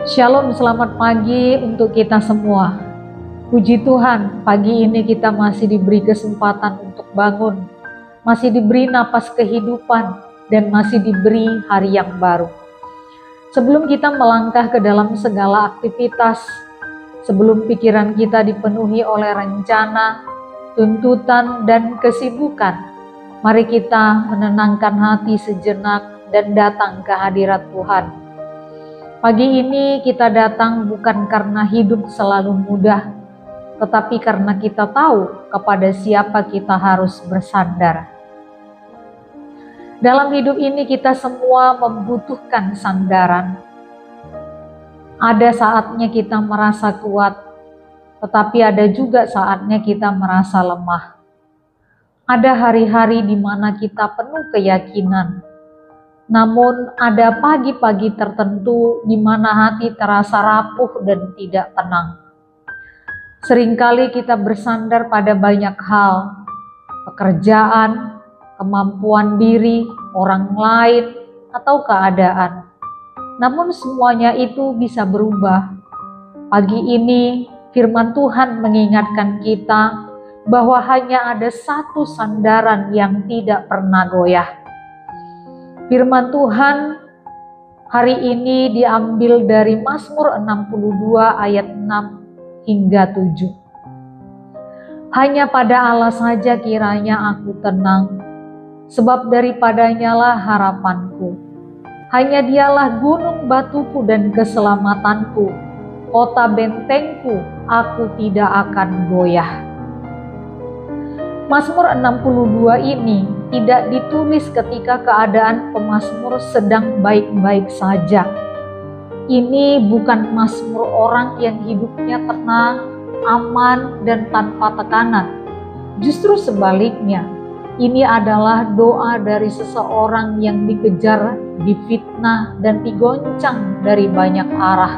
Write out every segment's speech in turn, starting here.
Shalom, selamat pagi untuk kita semua. Puji Tuhan, pagi ini kita masih diberi kesempatan untuk bangun, masih diberi napas kehidupan, dan masih diberi hari yang baru. Sebelum kita melangkah ke dalam segala aktivitas, sebelum pikiran kita dipenuhi oleh rencana, tuntutan, dan kesibukan, mari kita menenangkan hati sejenak dan datang ke hadirat Tuhan. Pagi ini kita datang bukan karena hidup selalu mudah, tetapi karena kita tahu kepada siapa kita harus bersandar. Dalam hidup ini kita semua membutuhkan sandaran. Ada saatnya kita merasa kuat, tetapi ada juga saatnya kita merasa lemah. Ada hari-hari di mana kita penuh keyakinan, namun ada pagi-pagi tertentu di mana hati terasa rapuh dan tidak tenang. Seringkali kita bersandar pada banyak hal, pekerjaan, kemampuan diri, orang lain, atau keadaan. Namun semuanya itu bisa berubah. Pagi ini firman Tuhan mengingatkan kita bahwa hanya ada satu sandaran yang tidak pernah goyah. Firman Tuhan hari ini diambil dari Mazmur 62 ayat 6 hingga 7. Hanya pada Allah saja kiranya aku tenang, sebab daripadanya lah harapanku. Hanya dialah gunung batuku dan keselamatanku, kota bentengku, aku tidak akan goyah. Mazmur 62 ini tidak ditulis ketika keadaan pemazmur sedang baik-baik saja. Ini bukan mazmur orang yang hidupnya tenang, aman, dan tanpa tekanan. Justru sebaliknya, ini adalah doa dari seseorang yang dikejar, difitnah, dan digoncang dari banyak arah.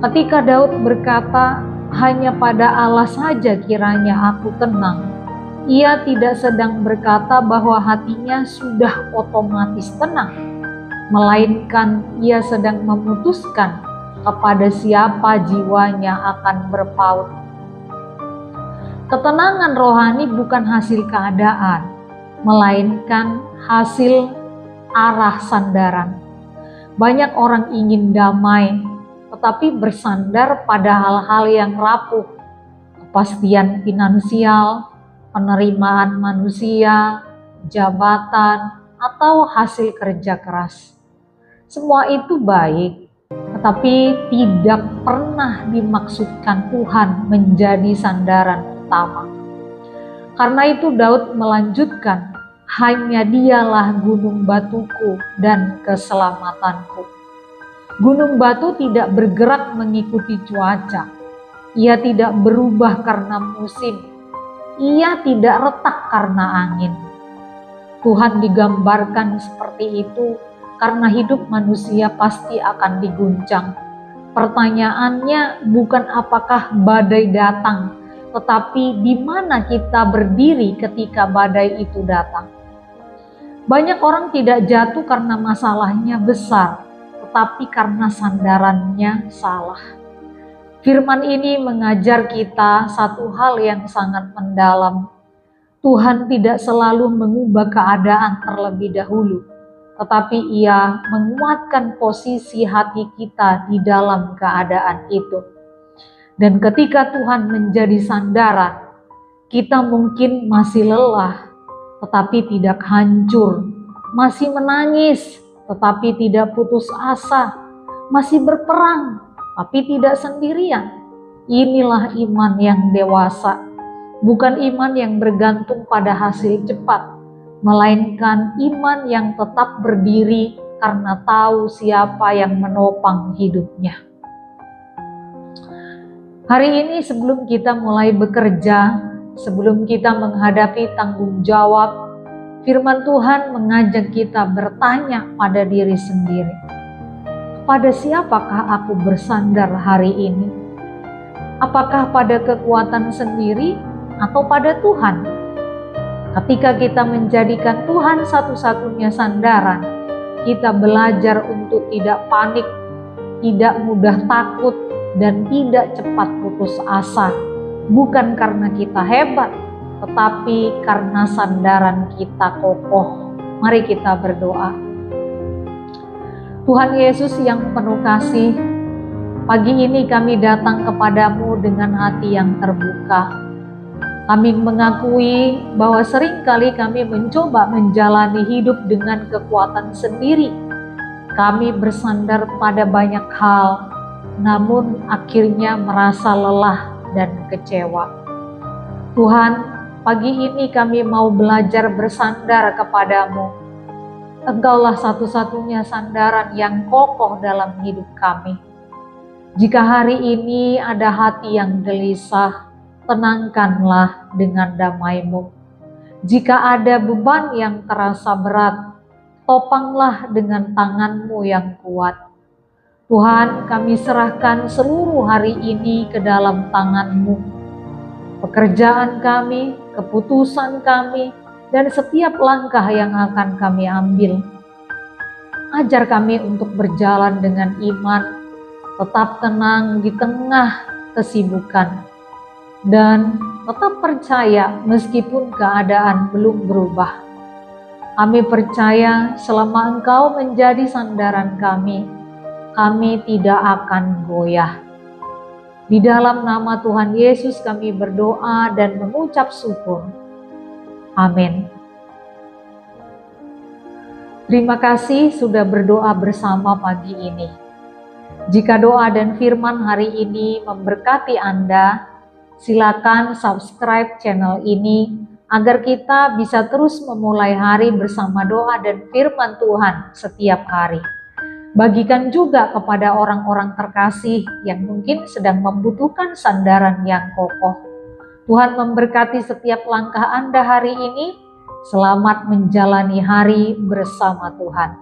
Ketika Daud berkata, hanya pada Allah saja kiranya aku tenang, ia tidak sedang berkata bahwa hatinya sudah otomatis tenang, melainkan ia sedang memutuskan kepada siapa jiwanya akan berpaut. Ketenangan rohani bukan hasil keadaan, melainkan hasil arah sandaran. Banyak orang ingin damai, tetapi bersandar pada hal-hal yang rapuh, kepastian finansial, penerimaan manusia, jabatan, atau hasil kerja keras. Semua itu baik, tetapi tidak pernah dimaksudkan Tuhan menjadi sandaran utama. Karena itu Daud melanjutkan, hanya dialah gunung batuku dan keselamatanku. Gunung batu tidak bergerak mengikuti cuaca. Ia tidak berubah karena musim. Ia tidak retak karena angin. Tuhan digambarkan seperti itu karena hidup manusia pasti akan diguncang. Pertanyaannya bukan apakah badai datang, tetapi di mana kita berdiri ketika badai itu datang. Banyak orang tidak jatuh karena masalahnya besar, tetapi karena sandarannya salah. Firman ini mengajar kita satu hal yang sangat mendalam. Tuhan tidak selalu mengubah keadaan terlebih dahulu, tetapi Ia menguatkan posisi hati kita di dalam keadaan itu. Dan ketika Tuhan menjadi sandaran, kita mungkin masih lelah, tetapi tidak hancur, masih menangis, tetapi tidak putus asa, masih berperang, tapi tidak sendirian. Inilah iman yang dewasa, bukan iman yang bergantung pada hasil cepat, melainkan iman yang tetap berdiri karena tahu siapa yang menopang hidupnya. Hari ini sebelum kita mulai bekerja, sebelum kita menghadapi tanggung jawab, firman Tuhan mengajak kita bertanya pada diri sendiri. Pada siapakah aku bersandar hari ini? Apakah pada kekuatan sendiri atau pada Tuhan? Ketika kita menjadikan Tuhan satu-satunya sandaran, kita belajar untuk tidak panik, tidak mudah takut, dan tidak cepat putus asa. Bukan karena kita hebat, tetapi karena sandaran kita kokoh. Mari kita berdoa. Tuhan Yesus yang penuh kasih, pagi ini kami datang kepadamu dengan hati yang terbuka. Kami mengakui bahwa seringkali kami mencoba menjalani hidup dengan kekuatan sendiri. Kami bersandar pada banyak hal, namun akhirnya merasa lelah dan kecewa. Tuhan, pagi ini kami mau belajar bersandar kepadamu. Engkaulah satu-satunya sandaran yang kokoh dalam hidup kami. Jika hari ini ada hati yang gelisah, tenangkanlah dengan damai-Mu. Jika ada beban yang terasa berat, topanglah dengan tangan-Mu yang kuat. Tuhan, kami serahkan seluruh hari ini ke dalam tangan-Mu. Pekerjaan kami, keputusan kami, dan setiap langkah yang akan kami ambil. Ajar kami untuk berjalan dengan iman, tetap tenang di tengah kesibukan, dan tetap percaya meskipun keadaan belum berubah. Kami percaya selama Engkau menjadi sandaran kami tidak akan goyah. Di dalam nama Tuhan Yesus kami berdoa dan mengucap syukur. Amin. Terima kasih sudah berdoa bersama pagi ini. Jika doa dan firman hari ini memberkati Anda, silakan subscribe channel ini agar kita bisa terus memulai hari bersama doa dan firman Tuhan setiap hari. Bagikan juga kepada orang-orang terkasih yang mungkin sedang membutuhkan sandaran yang kokoh. Tuhan memberkati setiap langkah Anda hari ini. Selamat menjalani hari bersama Tuhan.